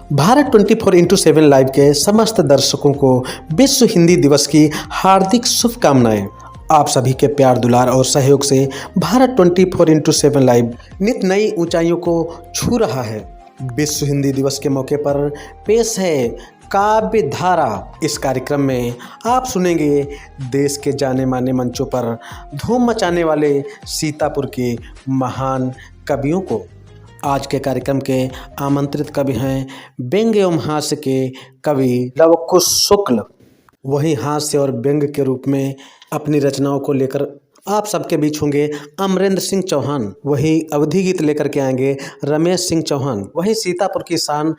Bharat 24x7 live के समस्त दर्शकों को विश्व हिंदी दिवस की हार्दिक शुभकामनाएं। आप सभी के प्यार दुलार और सहयोग से भारत 24x7 लाइव नित नई ऊंचाइयों को छू रहा है। विश्व हिंदी दिवस के मौके पर पेश है काव्य धारा। इस कार्यक्रम में आप सुनेंगे देश के जाने माने मंचों पर धूम मचाने वाले सीतापुर के महान कवियों को। आज के कार्यक्रम के आमंत्रित कवि हैं व्यंग एवं हास्य के कवि लवकुश शुक्ल। वहीं हास्य और व्यंग के रूप में अपनी रचनाओं को लेकर आप सबके बीच होंगे अमरेंद्र सिंह चौहान। वहीं अवधि गीत लेकर के आएंगे रमेश सिंह चौहान। वहीं सीतापुर की शान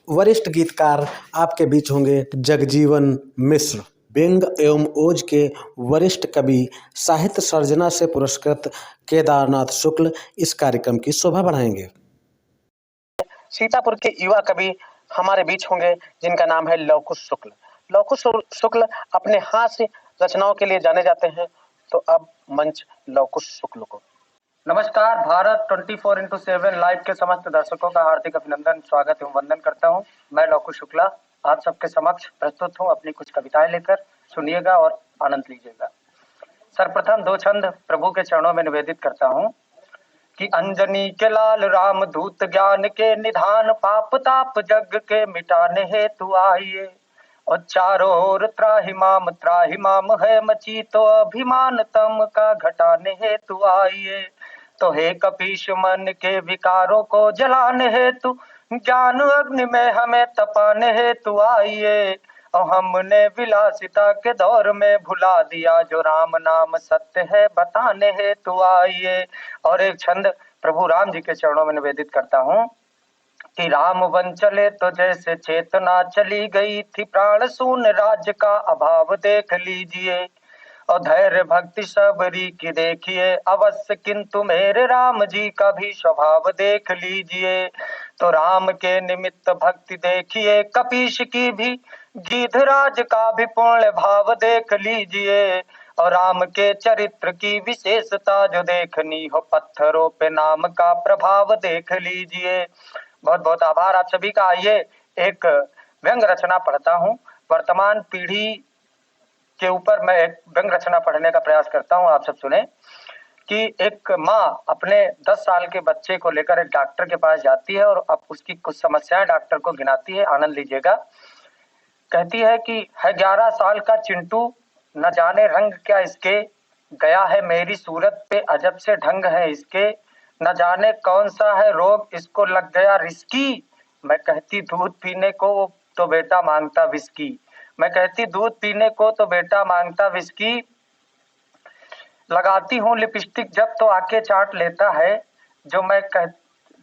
वरिष्ठ गीतकार आपके बीच होंगे जगजीवन मिश्र। व्यंग एवं ओज के वरिष्ठ कवि साहित्य सर्जना से पुरस्कृत केदारनाथ शुक्ल इस कार्यक्रम की शोभा बढ़ाएंगे। सीतापुर के युवा कवि हमारे बीच होंगे जिनका नाम है लवकुश शुक्ल। लवकुश शुक्ल अपने हास्य रचनाओं के लिए जाने जाते हैं। तो अब मंच लवकुश शुक्ल को। नमस्कार। भारत 24x7 लाइव के समस्त दर्शकों का हार्दिक अभिनंदन, स्वागत एवं वंदन करता हूं। मैं लवकुश शुक्ला आप सबके समक्ष प्रस्तुत हूं अपनी कुछ कविताएं लेकर। सुनिएगा और आनंद लीजिएगा। सर्वप्रथम दो छंद प्रभु के चरणों में निवेदित करता हूं कि अंजनी के लाल राम दूत ज्ञान के निधान, पाप ताप जग के मिटाने हेतु आइए। और चारों ओर त्राहि माम है मची, तो अभिमान तम का घटाने हेतु आइए। तो हे कपीश मन के विकारों को जलाने हेतु, ज्ञान अग्नि में हमें तपाने हेतु आइए। और हमने विलासिता के दौर में भुला दिया, जो राम नाम सत्य है बताने हेतु आइए। और एक छंद प्रभु राम जी के चरणों में निवेदित करता हूँ कि राम वन चले तो जैसे चेतना चली गई थी, प्राण शून्य राज्य का अभाव देख लीजिए। और धैर्य भक्ति सबरी की देखिए अवश्य, किंतु मेरे राम जी का भी स्वभाव देख लीजिए। तो राम के निमित्त भक्ति देखिए कपीश की भी, गिधराज का भी पूर्ण भाव देख लीजिए। और राम के चरित्र की विशेषता जो देखनी हो, पत्थरों पे नाम का प्रभाव देख लीजिए। बहुत बहुत आभार आप सभी का। आइए एक व्यंग रचना पढ़ता हूँ। वर्तमान पीढ़ी के ऊपर मैं एक व्यंग रचना पढ़ने का प्रयास करता हूँ। आप सब सुने कि एक माँ अपने 10 साल के बच्चे को लेकर एक डॉक्टर के पास जाती है और अब उसकी कुछ समस्याएं डॉक्टर को गिनाती है। आनंद लीजिएगा। कहती है कि है 11 साल का चिंटू, न जाने रंग क्या इसके, गया है मेरी सूरत पे अजब से ढंग है इसके। न जाने कौन सा है रोग इसको लग गया रिस्की, मैं कहती दूध पीने को तो बेटा मांगता विस्की। मैं कहती दूध पीने को तो बेटा मांगता विस्की। लगाती हूँ लिपस्टिक जब तो आके चाट लेता है, जो मैं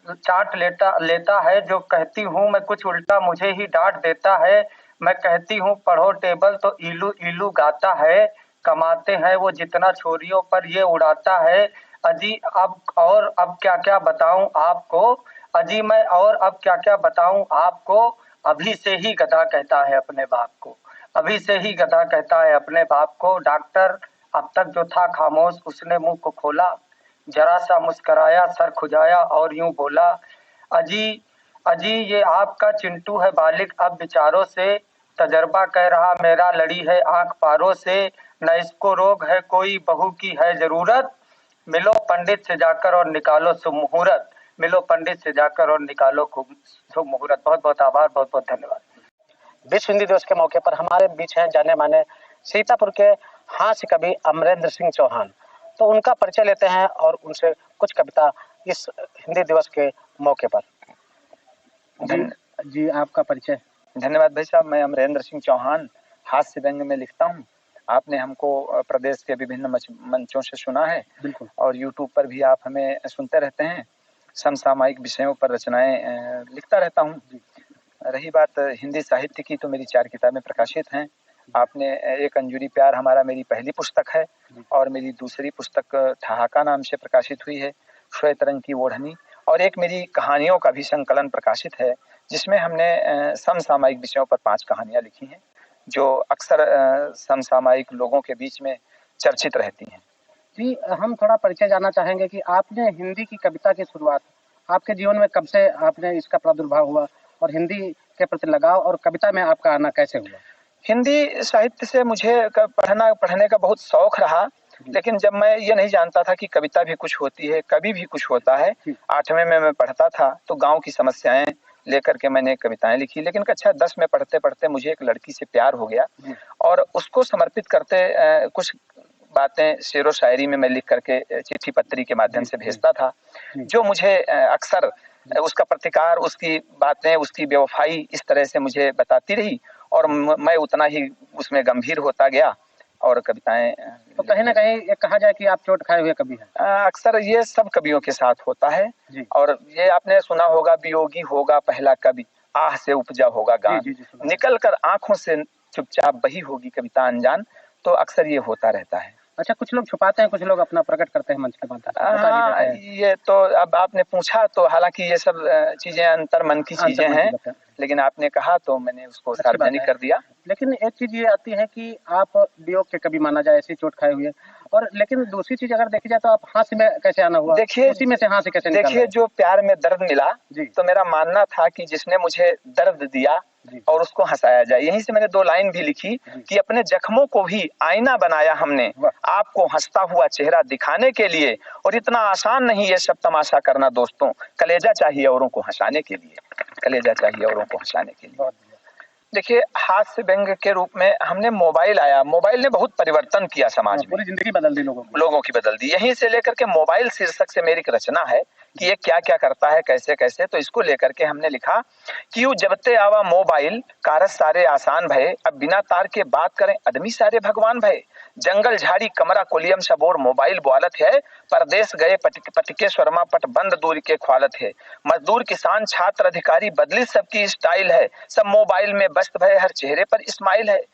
चाट लेता है। जो कहती हूँ मैं कुछ उल्टा मुझे ही डांट देता है। मैं कहती हूँ पढ़ो टेबल तो इलू इलू गाता है। कमाते हैं वो जितना छोरियों पर ये उड़ाता है। अजी अब क्या क्या बताऊं आपको, अजी मैं और अब क्या क्या बताऊं आपको। अभी से ही गधा कहता है अपने बाप को, अभी से ही गधा कहता है अपने बाप को। डॉक्टर अब तक जो था खामोश, उसने मुंह को खोला, जरा सा मुस्कराया, सर खुजाया और यूं बोला, अजी अजी ये आपका चिंटू है बालिक अब विचारों से। तजर्बा कह रहा मेरा लड़ी है आंख पारों से। न इसको रोग है कोई बहू की है जरूरत, मिलो पंडित से जाकर और निकालो शुभ मुहूर्त। मिलो पंडित से जाकर और निकालो शुभ मुहूर्त। बहुत बहुत आभार, बहुत बहुत धन्यवाद। विश्व हिंदी दिवस के मौके पर हमारे बीच हैं जाने माने सीतापुर के हास्य कवि अमरेंद्र सिंह चौहान। तो उनका परिचय लेते हैं और उनसे कुछ कविता इस हिंदी दिवस के मौके पर। जी आपका परिचय। धन्यवाद भाई साहब। मैं अमरेंद्र सिंह चौहान हास्य व्यंग में लिखता हूँ। आपने हमको प्रदेश के विभिन्न मंचों से सुना है। बिल्कुल। और यूट्यूब पर भी आप हमें सुनते रहते हैं। समसामयिक विषयों पर रचनाएं लिखता रहता हूँ। रही बात हिंदी साहित्य की, तो मेरी 4 किताबें प्रकाशित हैं। आपने एक अंजुरी प्यार हमारा मेरी पहली पुस्तक है, और मेरी दूसरी पुस्तक ठहाका नाम से प्रकाशित हुई है, श्वेत रंग की ओढ़नी। और एक मेरी कहानियों का भी संकलन प्रकाशित है, जिसमें हमने समसामयिक विषयों पर 5 कहानियां लिखी हैं, जो अक्सर समसामयिक लोगों के बीच में चर्चित रहती हैं। जी, हम थोड़ा परिचय जानना चाहेंगे कि आपने हिंदी की कविता की शुरुआत आपके जीवन में कब से आपने इसका प्रादुर्भाव हुआ, और हिंदी के प्रति लगाव और कविता में आपका आना कैसे हुआ? हिंदी साहित्य से मुझे पढ़ने का बहुत शौक रहा, लेकिन जब मैं ये नहीं जानता था कि कविता भी कुछ होती है, कवि भी कुछ होता है। 8वीं में मैं पढ़ता था तो गांव की समस्याएं लेकर के मैंने कविताएं लिखी, लेकिन कक्षा 10 में पढ़ते पढ़ते मुझे एक लड़की से प्यार हो गया और उसको समर्पित करते कुछ बातें शेरो शायरी में मैं लिख करके चिट्ठी पत्री के माध्यम से भेजता था, जो मुझे अक्सर उसका प्रतिकार, उसकी बातें, उसकी बेवफाई इस तरह से मुझे बताती रही और मैं उतना ही उसमें गंभीर होता गया और कविताएं। तो कहीं ना कहीं ये कहा जाए कि आप चोट खाए हुए कवि हैं। अक्सर ये सब कवियों के साथ होता है जी। और ये आपने सुना होगा, वियोगी होगा पहला कवि, आह से उपजा होगा गान, जी, निकल कर आंखों से चुपचाप बही होगी कविता अनजान। तो अक्सर ये होता रहता है। अच्छा, कुछ लोग छुपाते हैं, कुछ लोग अपना प्रकट करते हैं मंच के माध्यम से। हाँ, ये तो अब आपने पूछा तो हालांकि ये सब चीजें अंतर मन की चीजें हैं, लेकिन आपने कहा तो मैंने उसको सार्वजनिक कर दिया। लेकिन एक चीज ये आती है कि आप वियोग के कवि माना जाए, ऐसी चोट खाए हुए, और लेकिन दूसरी चीज अगर देखी जाए तो आप हास्य में कैसे आना हुआ? देखिए, उसी में से हास्य कैसे निकल देखिए, जो प्यार में दर्द मिला तो मेरा मानना था कि जिसने मुझे दर्द दिया और उसको हंसाया जाए। यहीं से मैंने 2 लाइन भी लिखी कि अपने जख्मों को भी आईना बनाया हमने, आपको हंसता हुआ चेहरा दिखाने के लिए, और इतना आसान नहीं ये सब तमाशा करना दोस्तों, कलेजा चाहिए औरों को हंसाने के लिए, कलेजा चाहिए औरों को हंसाने के लिए। देखिए, हास्य व्यंग के रूप में हमने मोबाइल आया, मोबाइल ने बहुत परिवर्तन किया समाज में, पूरी जिंदगी बदल दी लोगों की बदल दी। यहीं से लेकर के मोबाइल शीर्षक से मेरी एक रचना है कि ये क्या क्या करता है, कैसे कैसे, तो इसको लेकर के हमने लिखा कि यू जबते आवा मोबाइल कारस सारे आसान भय, अब बिना तार के बात करें आदमी सारे भगवान भय, जंगल झाड़ी कमरा कोलियम सबोर मोबाइल बोलत है, परदेश गए पटके स्वर्मा पट बंद दूर के ख्वालत है, मजदूर किसान छात्र अधिकारी बदली सबकी स्टाइल है, सब मोबाइल में व्यस्त भय हर चेहरे पर इस्माइल है।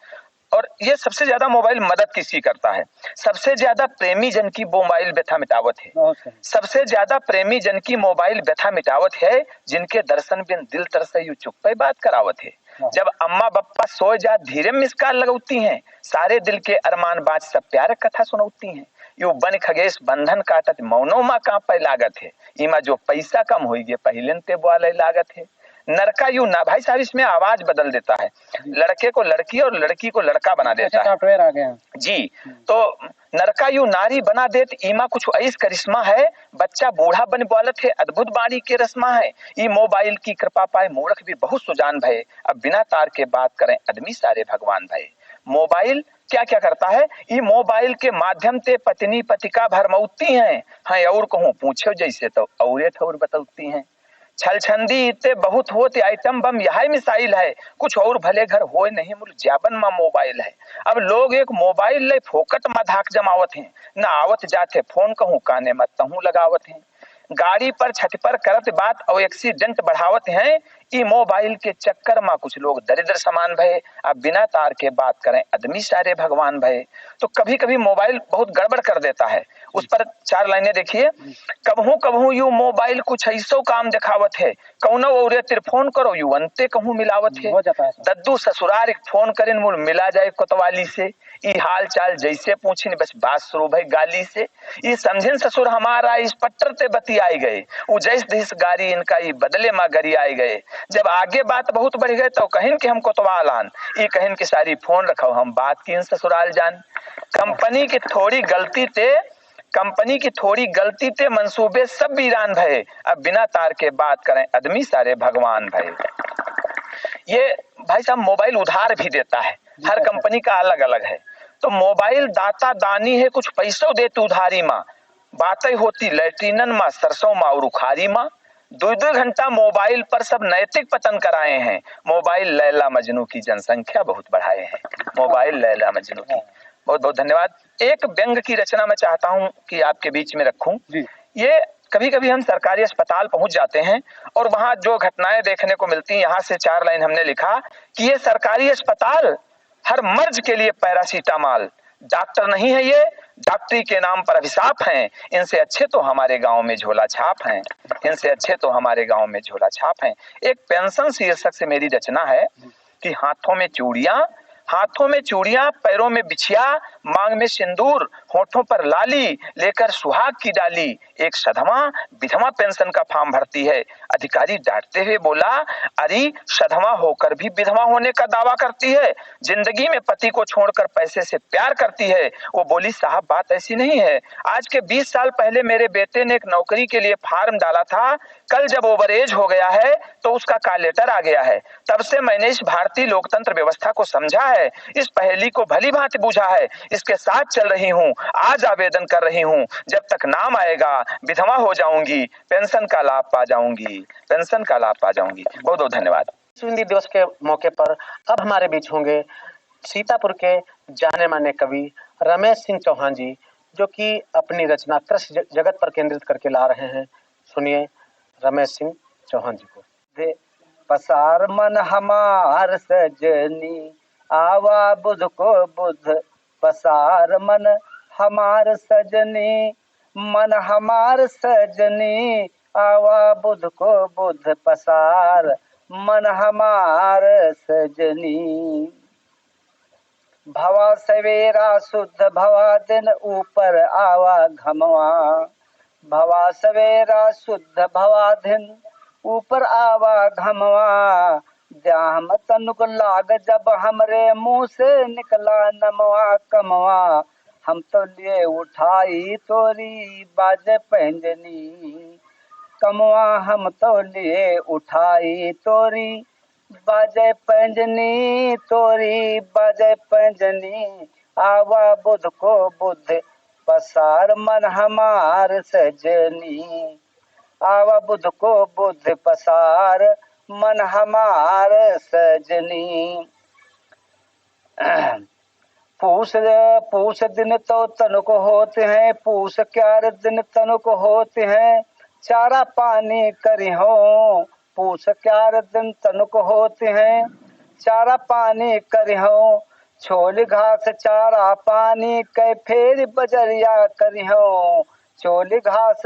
और ये सबसे ज्यादा मोबाइल मदद किसी करता है, सबसे ज्यादा प्रेमी जन की मोबाइल व्यथा मिटावत है, सबसे ज्यादा प्रेमी जन की मोबाइल व्यथा मिटावत है, जिनके दर्शन बिन दिल तरसे यू चुप पे बात करावत है, जब अम्मा बप्पा सो जा धीरे मिसकाल लगौती हैं, सारे दिल के अरमान बाज सब प्यार कथा सुनौती हैं, यू बन खगेश बंधन काटत मौनो माँ कहाँ पे लागत है, इमा जो पैसा कम होई गे पहिलन ते बोले लागत है, नरका यू ना। भाई साहब, इसमें आवाज बदल देता है, लड़के को लड़की और लड़की को लड़का बना देता है। सॉफ्टवेयर आ गया जी। तो नरका यू नारी बना देत, ईमा कुछ ऐस करिश्मा है, बच्चा बूढ़ा बन बोलत है, अद्भुत बाणी के रस्मा है, ई मोबाइल की कृपा पाए मूर्ख भी बहुत सुजान भय, अब बिना तार के बात करें आदमी सारे भगवान भय। मोबाइल क्या क्या करता है, ई मोबाइल के माध्यम से पत्नी पतिका भरमौती हैं, हाँ और कहूँ पूछो जैसे तो औरे ठौर बतौती हैं, छलछंदी इतने बहुत होते आइटम बम यह मिसाइल है, कुछ और भले घर होए नहीं मुल जाबन मा मोबाइल है, अब लोग एक मोबाइल ले फोकट मा धाक जमावत हैं, न आवत जाते फोन कहूँ काने मत तहूँ लगावत हैं, गाड़ी पर छत पर करत बात और एक्सीडेंट बढ़ावत हैं, ई मोबाइल के चक्कर में कुछ लोग दरिद्र समान भय, अब बिना तार के बात करें आदमी सारे भगवान भय। तो कभी कभी मोबाइल बहुत गड़बड़ कर देता है, उस पर 4 लाइनें देखिए। कबहू कबहू यू मोबाइल कुछ ऐसो काम दिखावत है, कौनो और तिर फोन करो यू अंते कहूँ मिलावत है, दद्दू ससुरार एक फोन करें मुल मिला जाए कोतवाली से, ई हाल चाल जैसे पूछिन बस बात शुरू भई गाली से, ई समझिन ससुर हमारा इस पट्टर ते बती आई गए, उ जैस दिस गारी इनका ई बदले मा गरी आई गए, जब आगे बात बहुत बढ़ गए तो कहिन कि हम कोतवाल आन, ई कहिन कि सारी फोन रखो हम बात की ससुराल जान, कंपनी की थोड़ी गलती ते मंसूबे सब वीरान भय, अब बिना तार के बात करें आदमी सारे भगवान भय। ये भाई साहब मोबाइल उधार भी देता है, हर कंपनी का अलग अलग है, तो मोबाइल दाता दानी है, कुछ पैसों देती उधारी माँ, बातें होती लैट्रिनन माँ सरसों माँ और उखारी माँ, 2-2 घंटा मोबाइल पर सब नैतिक पतन कराए हैं, मोबाइल लैला मजनू की जनसंख्या बहुत बढ़ाए हैं, मोबाइल लैला मजनू की। बहुत बहुत धन्यवाद। एक व्यंग की रचना मैं चाहता हूं कि आपके बीच में रखूं। ये कभी कभी हम सरकारी अस्पताल पहुंच जाते हैं और वहां जो घटनाएं देखने को मिलती हैं, यहाँ से 4 लाइन हमने लिखा कि ये सरकारी अस्पताल हर मर्ज के लिए पैरासीटामॉल, डॉक्टर नहीं है ये, डॉक्टरी के नाम पर अभिशाप हैं, इनसे अच्छे तो हमारे गांव में झोला छाप हैं, इनसे अच्छे तो हमारे गांव में झोला छाप हैं। एक पेंशन शीर्षक से मेरी रचना है कि हाथों में चूड़ियां, पैरों में बिछिया, मांग में सिंदूर, होठों पर लाली, लेकर सुहाग की डाली, एक सधवा विधवा पेंशन का फॉर्म भरती है। अधिकारी डांटते हुए बोला, अरे सधवा होकर भी विधवा होने का दावा करती है, जिंदगी में पति को छोड़कर पैसे से प्यार करती है। वो बोली, साहब बात ऐसी नहीं है। आज के 20 साल पहले मेरे बेटे ने एक नौकरी के लिए फार्म डाला था, कल जब ओवर एज हो गया है तो उसका कॉल लेटर आ गया है। तब से मैंने इस भारतीय लोकतंत्र व्यवस्था को समझा है, इस पहेली को भली भांति बूझा है, इसके साथ चल रही हूँ। आज आवेदन कर रही हूँ, जब तक नाम आएगा विधवा हो जाऊंगी, पेंशन का लाभ पा जाऊंगी, पेंशन का लाभ पा जाऊंगी। बहुत बहुत धन्यवाद। विश्व हिंदी दिवस के मौके पर अब हमारे बीच होंगे सीतापुर के जाने माने कवि रमेश सिंह चौहान जी, जो कि अपनी रचना कृषि जगत पर केंद्रित करके ला रहे हैं। सुनिए रमेश सिंह चौहान जी को। दे पसार मन हमार सजनी, आवा बुध को बुध पसार मन हमार सजनी, मन हमार सजनी, आवा बुध को बुध पसार मन हमार सजनी। भवा सवेरा शुद्ध भवा दिन ऊपर आवा घमवा, भवा सवेरा शुद्ध भवा दिन ऊपर आवा घमवा, जाम तनुक लाग जब हमरे मुंह से निकला नमवा कमवा, हम तो लिए उठाई तोरी बाजे पैंजनी, कमवा हम तो लिए उठाई तोरी बाजे पैंजनी, तोरी बाजे पैंजनी, आवा बुध को बुध पसार मन हमार सजनी, आवा बुध को बुध पसार मन हमार सजनी। पूस दिन तो तनुक होते हैं, पूस क्यार दिन तनुक होते हैं, चारा पानी करी हो, पूस क्यार दिन तनुक होते हैं, चारा पानी करी हो, छोल घास चारा पानी कै फेर बजरिया करी हो, छोल घास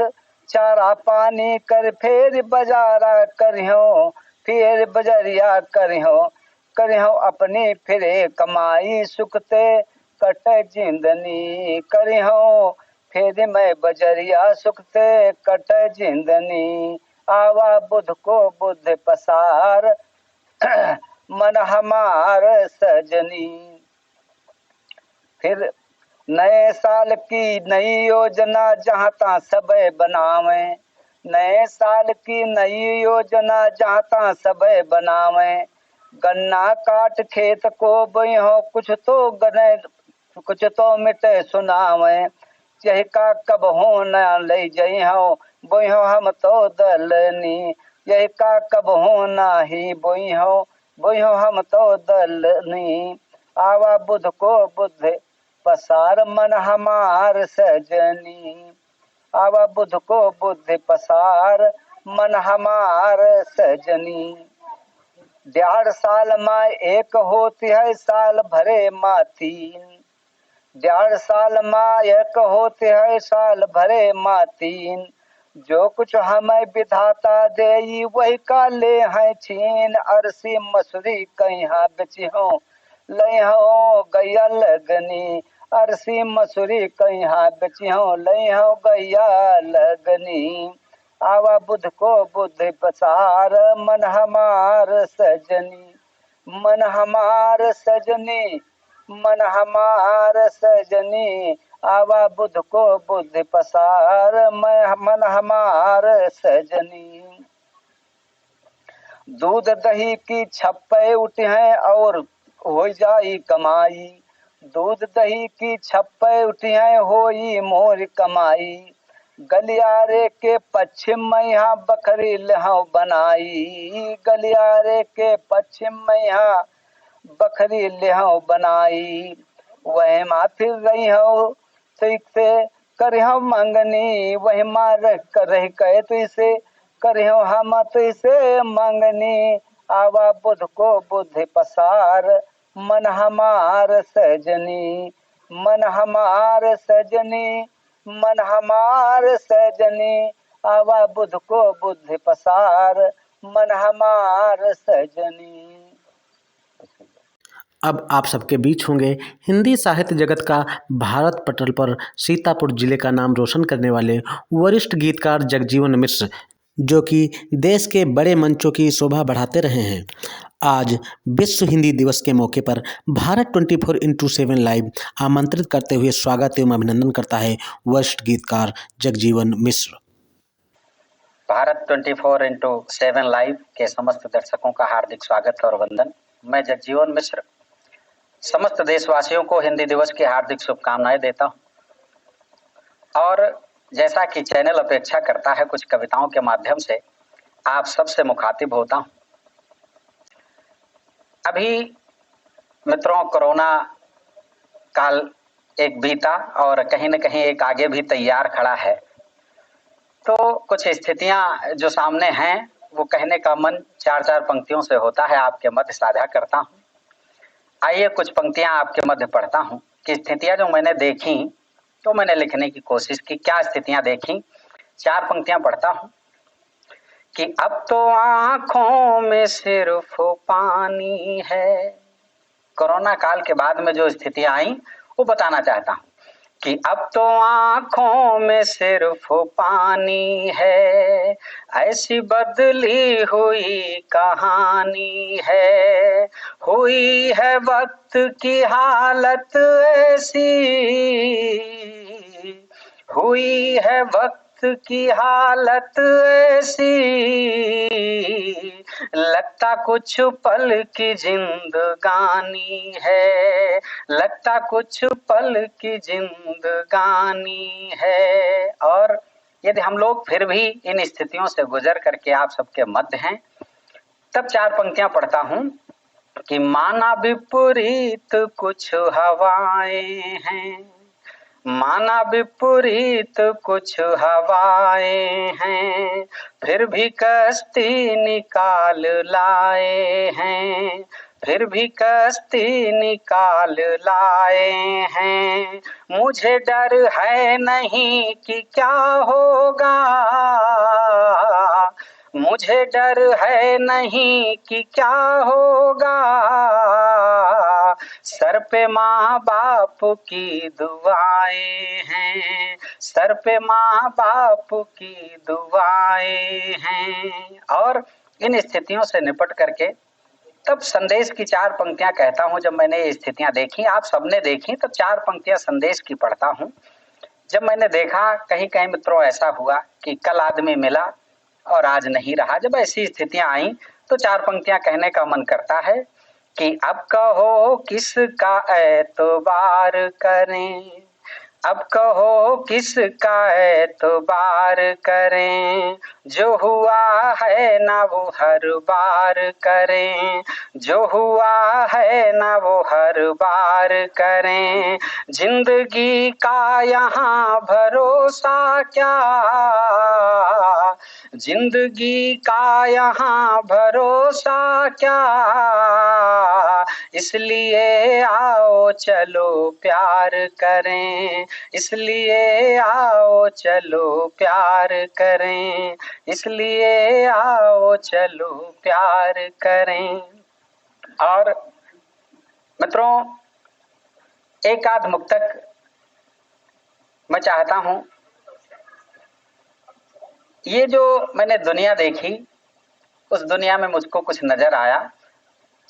चारा पानी कर फेर बजारा करी हो, फिर बजरिया करी हो अपनी फिरे कमाई सुखते कट जिंदनी करी हो, फिर मैं बजरिया सुखते कट जिंदनी, आवा बुध को बुध पसार मन हमार सजनी। फिर नए साल की नई योजना जहाँ तहाँ सब बनावे, नए साल की नई योजना जहाँ तहाँ सब बनावे, गन्ना काट खेत को बहो कुछ तो गने कुछ तो मिटे सुनावे, यही का कब हो न ले जई हो बहो हम तो दलनी, यही का कब हो नाही बहो हम तो दलनी, आवा बुध को बुध पसार मन हमार सजनी, आवा बुध को बुध पसार मन हमार सजनी। 1.5 साल में एक होती है साल भरे मातीन, 1.5 साल में एक होती है साल भरे मातीन, जो कुछ हमें विधाता दे वही का ले हैं छीन, अरसी मसूरी कहीं बेची हो लई हो गैया लगनी, अरसी मसूरी कहीं बेची हो लई हो गैया लगनी, आवा बुध को बुध पसार मन हमार सजनी, मन हमार सजनी, मन हमार सजनी, आवा बुध को बुध पसार मन हमार सजनी। दूध दही की छप्पे उठे हैं और हो जाई कमाई, दूध दही की छप्पे उठी हैं होई मोर कमाई, गलियारे के पश्चिम में यहाँ बकरी लहाव बनाई, गलियारे के पश्चिम में यहाँ बकरी लहाव बनाई, वह माँ फिर रही हो ठीक से कर मंगनी, वही माँ कर रही कहे तो इसे कर हम तो इसे मंगनी, आवा बुध को बुध पसार मन हमार सजनी, मन हमार सजनी, मन हमार सजनी, आवा बुध को बुध पसार मन हमार सजनी। अब आप सबके बीच होंगे हिंदी साहित्य जगत का भारत पटल पर सीतापुर जिले का नाम रोशन करने वाले वरिष्ठ गीतकार जगजीवन मिश्र, जो कि देश के बड़े मंचों की शोभा बढ़ाते रहे हैं। आज विश्व हिंदी दिवस के मौके पर भारत 24x7 लाइव आमंत्रित करते हुए स्वागत एवं अभिनंदन करता है वरिष्ठ गीतकार जगजीवन मिश्र। भारत 24x7 लाइव के समस्त दर्शकों का हार्दिक स्वागत और वंदन। मैं जगजीवन मिश्र समस्त देशवासियों को हिंदी दिवस की हार्दिक शुभकामनाएं देता हूं और जैसा कि चैनल अपेक्षा करता है कुछ कविताओं के माध्यम से आप सबसे मुखातिब होता हूं। अभी मित्रों कोरोना काल एक बीता और कहीं न कहीं एक आगे भी तैयार खड़ा है, तो कुछ स्थितियां जो सामने हैं वो कहने का मन चार चार पंक्तियों से होता है, आपके मध्य साझा करता हूं। आइए कुछ पंक्तियां आपके मध्य पढ़ता हूं कि स्थितियां जो मैंने देखी तो मैंने लिखने की कोशिश की। क्या स्थितियां देखी, चार पंक्तियां पढ़ता हूं कि अब तो आंखों में सिर्फ पानी है। कोरोना काल के बाद में जो स्थितियां आई वो बताना चाहता हूं कि अब तो आंखों में सिर्फ पानी है, ऐसी बदली हुई कहानी है, हुई है वक्त की हालत ऐसी, हुई है वक्त की हालत ऐसी, लगता कुछ पल की जिंदगानी है, लगता कुछ पल की जिंदगानी है। और यदि हम लोग फिर भी इन स्थितियों से गुजर करके आप सबके मध्य हैं, तब चार पंक्तियां पढ़ता हूं कि माना विपरीत कुछ हवाएं हैं, माना विपरीत कुछ हवाएं हैं, फिर भी कश्ती निकाल लाए हैं, फिर भी कश्ती निकाल लाए हैं। मुझे डर है नहीं कि क्या होगा, मुझे डर है नहीं कि क्या होगा, सर पे माँ बाप की दुआएं हैं, सर पे माँ बाप की दुआएं हैं। और इन स्थितियों से निपट करके तब संदेश की चार पंक्तियां कहता हूं। जब मैंने ये स्थितियां देखी, आप सबने देखी, तब चार पंक्तियां संदेश की पढ़ता हूं। जब मैंने देखा कहीं कहीं मित्रों ऐसा हुआ कि कल आदमी मिला और आज नहीं रहा, जब ऐसी स्थितियां आई तो चार पंक्तियां कहने का मन करता है कि अब कहो किसका एतबार करें, अब कहो किसका एतबार करें, जो हुआ है ना वो हर बार करें, जो हुआ है ना वो हर बार करें। जिंदगी का यहाँ भरोसा क्या, जिंदगी का यहाँ भरोसा क्या, इसलिए आओ चलो प्यार करें, इसलिए आओ चलो प्यार करें, इसलिए आओ चलो प्यार करें। और मित्रों एक आध मुक्तक मैं चाहता हूं। ये जो मैंने दुनिया देखी, उस दुनिया में मुझको कुछ नजर आया।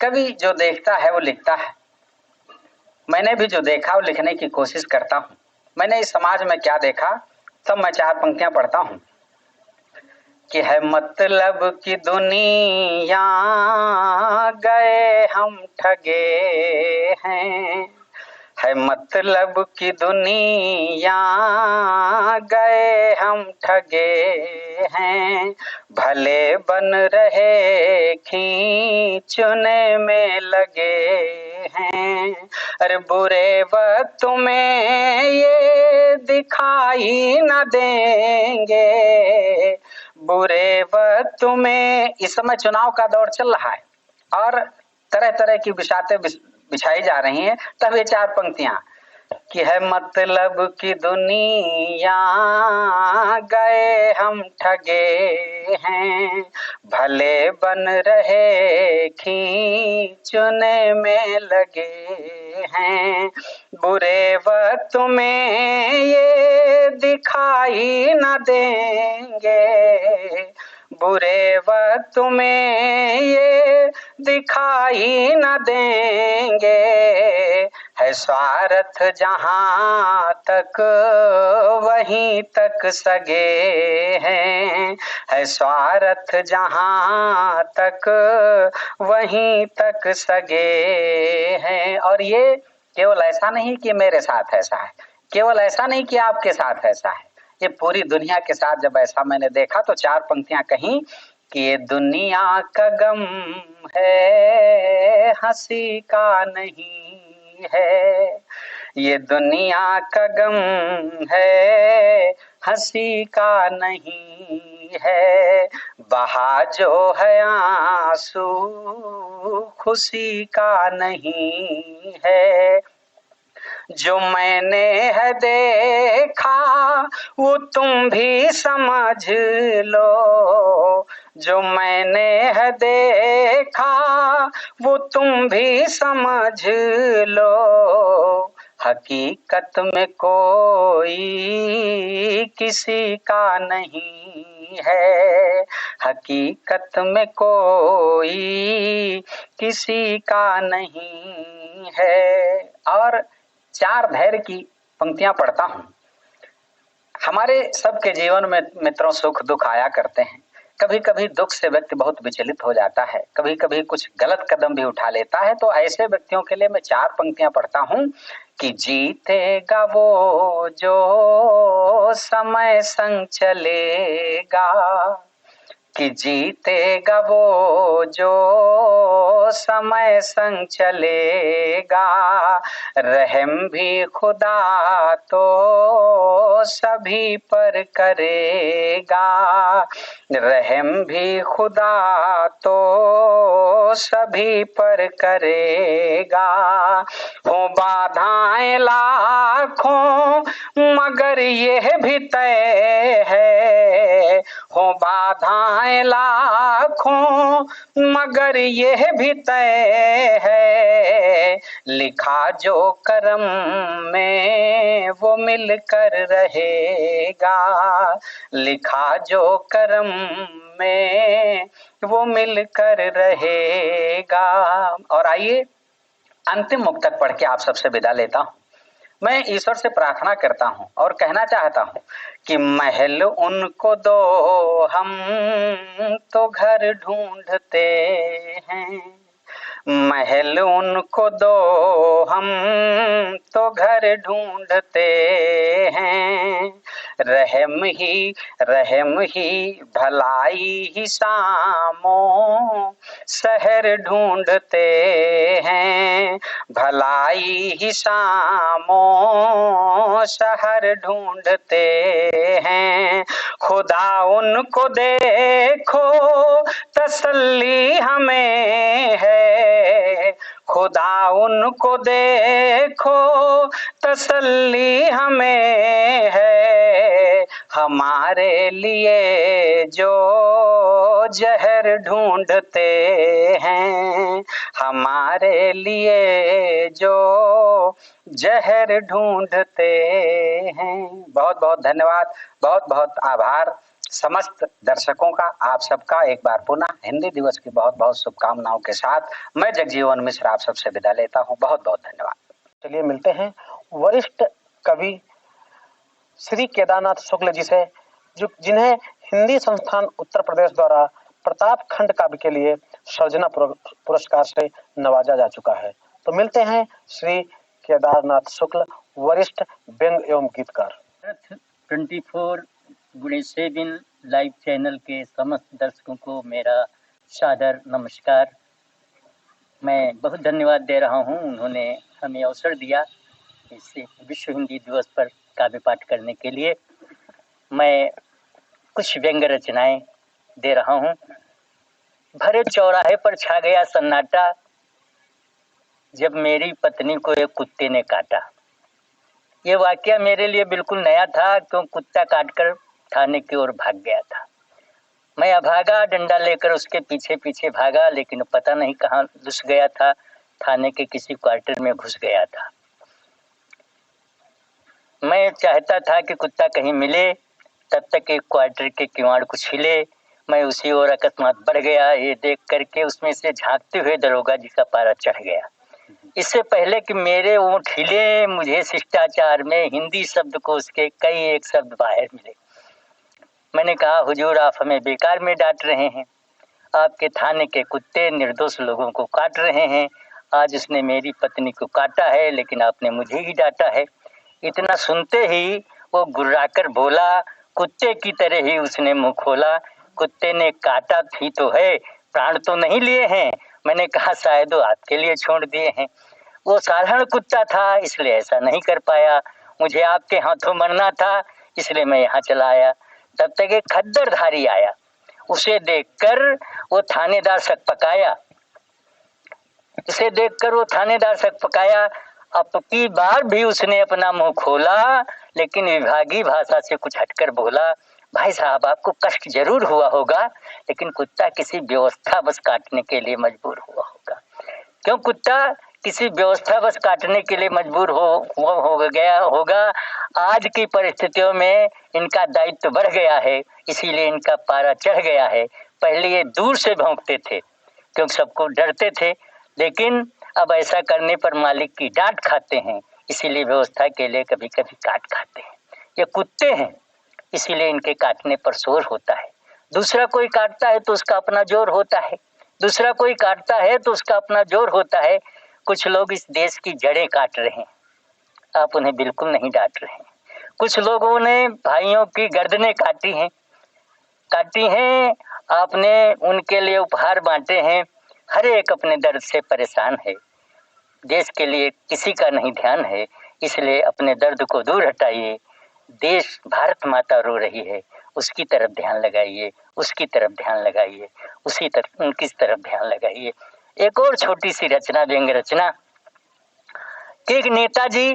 कवि जो देखता है वो लिखता है, मैंने भी जो देखा वो लिखने की कोशिश करता हूं। मैंने इस समाज में क्या देखा, तब मैं चार पंक्तियां पढ़ता हूं कि है मतलब की दुनिया गए हम ठगे हैं, है मतलब की दुनिया गए हम ठगे हैं, भले बन रहे खींचने में लगे हैं, अरे बुरे वक्त में ये दिखाई न देंगे, बुरे वक्त में। इस समय चुनाव का दौर चल रहा है और तरह तरह की बिछाई जा रही हैं। तब ये चार पंक्तियां कि है मतलब की दुनिया, गए हम ठगे हैं, भले बन रहे खींचने में लगे हैं, बुरे वक्त में ये दिखाई न देंगे, बुरे वक्त में ये दिखाई न देंगे, है स्वार्थ जहाँ तक वहीं तक सगे हैं, है स्वार्थ जहाँ तक वहीं तक सगे हैं। और ये केवल ऐसा नहीं कि मेरे साथ ऐसा है, केवल ऐसा नहीं कि आपके साथ ऐसा है, ये पूरी दुनिया के साथ जब ऐसा मैंने देखा तो चार पंक्तियां कहीं कि ये दुनिया का गम है, हंसी का नहीं है, ये दुनिया का गम है, हंसी का नहीं है, बहा जो है आंसू खुशी का नहीं है, जो मैंने है देखा वो तुम भी समझ लो, जो मैंने है देखा वो तुम भी समझ लो, हकीकत में कोई किसी का नहीं है, हकीकत में कोई किसी का नहीं है। और चार धैर्य की पंक्तियां पढ़ता हूं। हमारे सबके जीवन में मित्रों सुख दुख आया करते हैं, कभी कभी दुख से व्यक्ति बहुत विचलित हो जाता है, कभी कभी कुछ गलत कदम भी उठा लेता है, तो ऐसे व्यक्तियों के लिए मैं चार पंक्तियां पढ़ता हूं कि जीतेगा वो जो समय संग चलेगा, कि जीतेगा वो जो समय संग चलेगा, रहम भी खुदा तो सभी पर करेगा, रहम भी खुदा तो सभी पर करेगा, हो बाधाएं लाखों मगर यह भी तय है, हो बाधाएं लाखों मगर यह भी तय है, लिखा जो करम में वो मिलकर रहेगा, लिखा जो करम में वो मिलकर रहेगा। और आइए अंतिम मुक्तक पढ़ के आप सबसे विदा लेता हूं। मैं ईश्वर से प्रार्थना करता हूं और कहना चाहता हूं कि महल उनको दो हम तो घर ढूंढते हैं, महल उनको दो हम तो घर ढूंढते हैं, रहम ही भलाई ही सामो शहर ढूंढते हैं, भलाई ही सामो शहर ढूंढते हैं, खुदा उनको देखो तसल्ली हमें है, खुदा उनको देखो तसल्ली हमें है, हमारे लिए जो जहर ढूंढते हैं, हमारे लिए जो जहर ढूंढते हैं। बहुत बहुत धन्यवाद, बहुत बहुत आभार समस्त दर्शकों का, आप सबका एक बार पुनः हिंदी दिवस की बहुत बहुत शुभकामनाओं के साथ मैं जगजीवन मिश्र आप सबसे विदा लेता हूं। बहुत बहुत धन्यवाद। चलिए मिलते हैं वरिष्ठ कवि श्री केदारनाथ शुक्ल जी से, जो जिन्हें हिंदी संस्थान उत्तर प्रदेश द्वारा प्रताप खंड काव्य के लिए सर्जना पुरस्कार से नवाजा जा चुका है। तो मिलते हैं श्री केदारनाथ शुक्ल, वरिष्ठ व्यंग एवं गीतकार। 24/7 लाइव चैनल के समस्त दर्शकों को मेरा सादर नमस्कार। मैं बहुत धन्यवाद दे रहा हूं, उन्होंने हमें अवसर दिया इस विश्व हिंदी दिवस पर काव्य पाठ करने के लिए। मैं कुछ व्यंग्य रचनाएं दे रहा हूं। भरे चौराहे पर छा गया सन्नाटा, जब मेरी पत्नी को एक कुत्ते ने काटा। ये वाकया मेरे लिए बिल्कुल नया था, क्यों कुत्ता काटकर थाने की ओर भाग गया था। मैं अभागा डंडा लेकर उसके पीछे पीछे भागा, लेकिन पता नहीं कहाँ घुस गया था, थाने के किसी क्वार्टर में घुस गया था। मैं चाहता था कि कुत्ता कहीं मिले, तब तक एक क्वार्टर के किवाड़ कुछ हिले। मैं उसी ओर अकस्मात बढ़ गया। ये देख करके उसमें से झांकते हुए दरोगा जी का पारा चढ़ गया। इससे पहले कि मेरे ऊँट हिले, मुझे शिष्टाचार में हिंदी शब्द को उसके कई एक शब्द बाहर मिले। मैंने कहा, हुजूर आप हमें बेकार में डांट रहे हैं, आपके थाने के कुत्ते निर्दोष लोगों को काट रहे हैं। आज उसने मेरी पत्नी को काटा है, लेकिन आपने मुझे ही डांटा है। इतना सुनते ही वो गुर्राकर बोला, कुत्ते की तरह ही उसने मुंह खोला, कुत्ते ने काटा भी तो है, प्राण तो नहीं लिए हैं। मैंने कहा, शायद वो आपके लिए छोड़ दिए हैं। वो साधारण कुत्ता था, इसलिए ऐसा नहीं कर पाया। मुझे आपके हाथों मरना था, इसलिए मैं यहाँ चला आया। तब तक एक खद्दरधारी आया, उसे देखकर वो थानेदार सकपकाया। इसे देखकर वो थानेदार सकपकाया। अब की बार भी उसने अपना मुंह खोला, लेकिन विभागीय भाषा से कुछ हटकर बोला, भाई साहब आपको कष्ट जरूर हुआ होगा, लेकिन कुत्ता किसी व्यवस्था बस काटने के लिए मजबूर हुआ होगा। क्यों कुत्ता किसी व्यवस्था बस काटने के लिए मजबूर हो गया होगा। आज की परिस्थितियों में इनका दायित्व बढ़ गया है, इसीलिए इनका पारा चढ़ गया है। पहले ये दूर से भौंकते थे क्योंकि सबको डरते थे, लेकिन अब ऐसा करने पर मालिक की डांट खाते हैं, इसीलिए व्यवस्था के लिए कभी कभी काट खाते हैं। ये कुत्ते हैं, इसीलिए इनके काटने पर शोर होता है। दूसरा कोई काटता है तो उसका अपना जोर होता है, दूसरा कोई काटता है तो उसका अपना जोर होता है। कुछ लोग इस देश की जड़ें काट रहे हैं, आप उन्हें बिल्कुल नहीं डांट रहे हैं। कुछ लोगों ने भाइयों की गर्दनें काटी हैं, आपने उनके लिए उपहार बांटे हैं। हर एक अपने दर्द से परेशान है, देश के लिए किसी का नहीं ध्यान है, इसलिए अपने दर्द को दूर हटाइए। देश भारत माता रो रही है, उसकी तरफ ध्यान लगाइए, उसकी तरफ ध्यान लगाइए, उनकी तरफ ध्यान लगाइए। एक और छोटी सी रचना, व्यंग रचना, कि एक नेताजी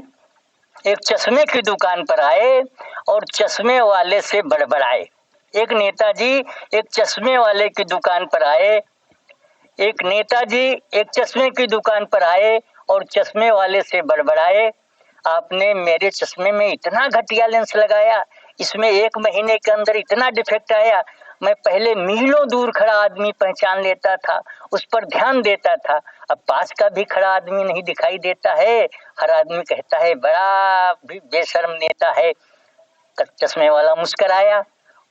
एक चश्मे की दुकान पर आए और चश्मे वाले से बड़बड़ाए। एक नेताजी एक चश्मे वाले की दुकान पर आए, एक नेताजी एक चश्मे की दुकान पर आए और चश्मे वाले से बड़बड़ाए, आपने मेरे चश्मे में इतना घटिया लेंस लगाया, इसमें 1 महीने के अंदर इतना डिफेक्ट आया। मैं पहले मीलों दूर खड़ा आदमी पहचान लेता था, उस पर ध्यान देता था, अब पास का भी खड़ा आदमी नहीं दिखाई देता है। हर आदमी कहता है बड़ा भी बेशर्म नेता है। चश्मे वाला मुस्कुराया,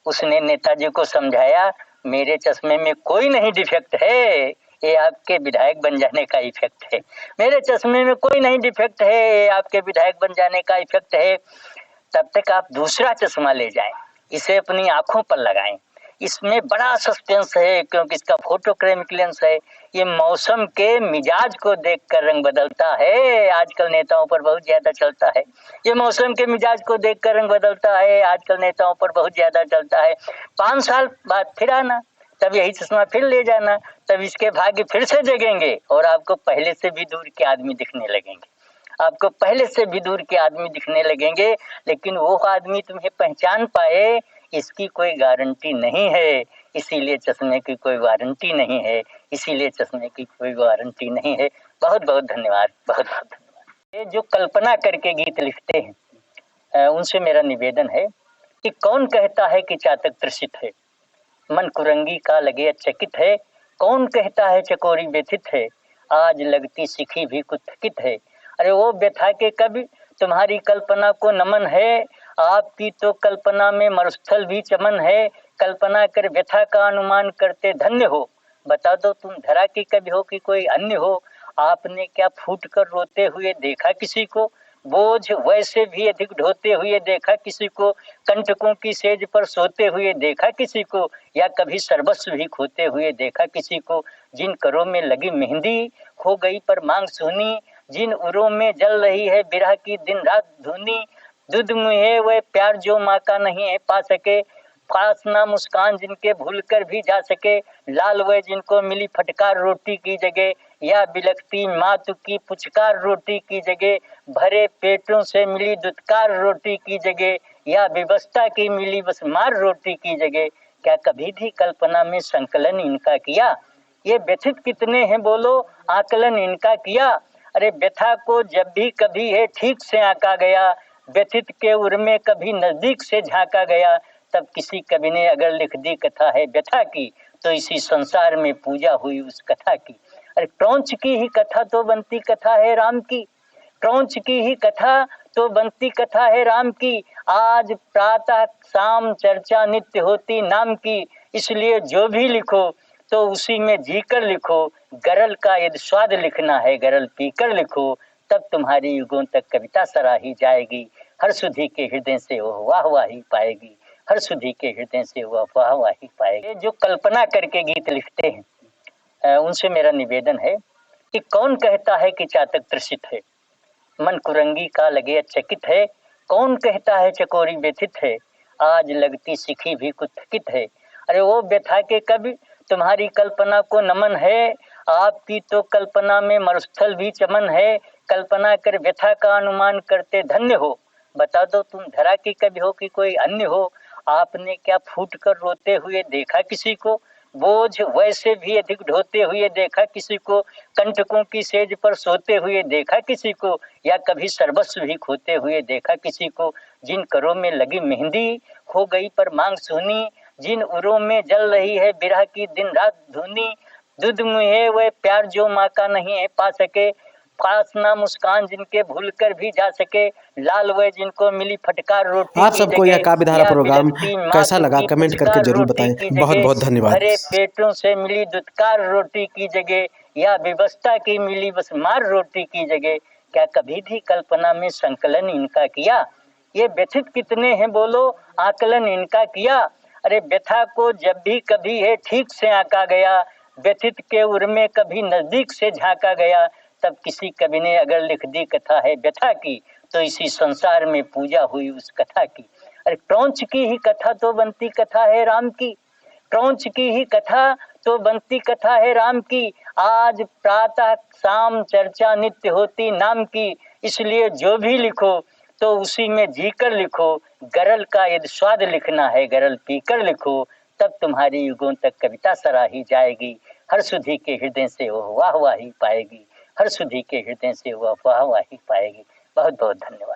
उसने नेताजी को समझाया, मेरे चश्मे में कोई नहीं डिफेक्ट है, ये आपके विधायक बन जाने का इफेक्ट है। मेरे चश्मे में कोई नहीं डिफेक्ट है, ये आपके विधायक बन जाने का इफेक्ट है। तब तक आप दूसरा चश्मा ले जाएं, इसे अपनी आंखों पर लगाएं। इसमें बड़ा सस्पेंस है, क्योंकि इसका फोटोक्रोमिक लेंस है। ये मौसम के मिजाज को देखकर रंग बदलता है, आजकल नेताओं पर बहुत ज्यादा चलता है। ये मौसम के मिजाज को देखकर रंग बदलता है, आजकल नेताओं पर बहुत ज्यादा चलता है। 5 साल बाद फिर आना, तब यही चश्मा फिर ले जाना, तब इसके भाग्य फिर से जगेंगे और आपको पहले से भी दूर के आदमी दिखने लगेंगे, आपको पहले से भी दूर के आदमी दिखने लगेंगे। लेकिन वो आदमी तुम्हें पहचान पाए, इसकी कोई गारंटी नहीं है, इसीलिए चश्मे की कोई वारंटी नहीं है, इसीलिए चश्मे की कोई वारंटी नहीं है। बहुत बहुत धन्यवाद, बहुत बहुत धन्यवाद। ये जो कल्पना करके गीत लिखते हैं, उनसे मेरा निवेदन है कि कौन कहता है कि चातक त्रसित है, मन कुरंगी का लगे चकित है। कौन कहता है चकोरी व्यथित है, आज लगती सिखी भी कुछ थकित है। अरे वो व्यथा के कभी तुम्हारी कल्पना को नमन है, आपकी तो कल्पना में मरुस्थल भी चमन है। कल्पना कर व्यथा का अनुमान करते धन्य हो, बता दो तुम धरा की कभी हो कि कोई अन्य हो। आपने क्या फूट कर रोते हुए देखा किसी को, बोझ वैसे भी अधिक ढोते हुए देखा किसी को। कंटकों की सेज पर सोते हुए देखा किसी को, या कभी सर्वस्व भी खोते हुए देखा किसी को। जिन करों में लगी मेहंदी खो गई पर मांग सुनी, जिन उरों में जल रही है बिरह की दिन रात धुनी। दुध मुहे वह प्यार जो माँ का नहीं है पा सके, पास ना मुस्कान जिनके भूल कर भी जा सके। लाल वह जिनको मिली फटकार रोटी की जगह, या बिलखती मातु की पुचकार रोटी की जगह भरे पेटों से मिली दुत्कार रोटी की जगह या व्यवस्था की मिली बस मार रोटी की जगह, क्या कभी भी कल्पना में संकलन इनका किया? ये व्यथित कितने हैं बोलो, आकलन इनका किया? अरे व्यथा को जब भी कभी है ठीक से आंका गया, व्यथित के उर में कभी नजदीक से झांका गया, तब किसी कवि ने अगर लिख दी कथा है व्यथा की, तो इसी संसार में पूजा हुई उस कथा की। अरे क्रौंच की ही कथा तो बनती कथा है राम की, क्रौंच की ही कथा तो बनती कथा है राम की। आज प्रातः शाम चर्चा नित्य होती नाम की, इसलिए जो भी लिखो तो उसी में जीकर लिखो, गरल का यदि स्वाद लिखना है गरल पीकर लिखो, तब तुम्हारी युगों तक कविता सराही जाएगी, हर सुधी के हृदय से वो वाहवाही पाएगी, हर सुधी के हृदय से वो वाहवाही पाएगी। जो कल्पना करके गीत लिखते हैं उनसे मेरा निवेदन है कि कौन कहता है कि चातक त्रसित है, मन कुरंगी का लगे चकित है, कौन कहता है चकोरी व्यथित है, आज लगती सिखी भी कुछ थकित है। अरे वो व्यथा के कवि तुम्हारी कल्पना को नमन है, आपकी तो कल्पना में मरुस्थल भी चमन है, कल्पना कर व्यथा का अनुमान करते धन्य हो, बता दो तुम धरा की कवि हो कि कोई अन्य हो। आपने क्या फूट कर रोते हुए देखा किसी को, बोझ वैसे भी अधिक ढोते हुए देखा किसी को, कंटकों की सेज पर सोते हुए देखा किसी को, या कभी सर्वस्व भी खोते हुए देखा किसी को। जिन करों में लगी मेहंदी हो गई पर मांग सुनी, जिन उरों में जल रही है बिरह की दिन रात धुनी, दुध मुहे वह प्यार जो माँ का नहीं है पा सके, खास ना मुस्कान जिनके भूल कर भी जा सके, लाल वह जिनको मिली फटकार रोटी आप की सबको यह जगह, काव्य धारा या प्रोग्राम बिलखती कैसा मातु लगा की कमेंट करके पुचकार जरूर रोटी बताएं। की बहुत जगह बहुत धन्यवाद। भरे पेटों से मिली दुत्कार रोटी की जगह, या व्यवस्था की मिली बस मार रोटी की जगह, क्या कभी भी कल्पना में संकलन इनका किया? ये व्यथित कितने हैं बोलो, आकलन इनका किया? अरे व्यथा को जब भी कभी है ठीक से आंका गया, व्यथित के उर में कभी नजदीक से झांका गया, तब किसी कवि ने अगर लिख दी कथा है व्यथा की, तो इसी संसार में पूजा हुई उस कथा की। अरे क्रौंच की ही कथा तो बनती कथा है राम की, क्रौंच की ही कथा तो बनती कथा है राम की। आज प्रातः शाम चर्चा नित्य होती नाम की, इसलिए जो भी लिखो तो उसी में जीकर लिखो, गरल का यदि स्वाद लिखना है गरल पीकर लिखो, तब तुम्हारी युगों तक कविता सराही जाएगी, हर सुधी के हृदय से वो वाहवाही पाएगी, हर सुधी के हृदय से वो वाहवाही पाएगी। बहुत बहुत धन्यवाद।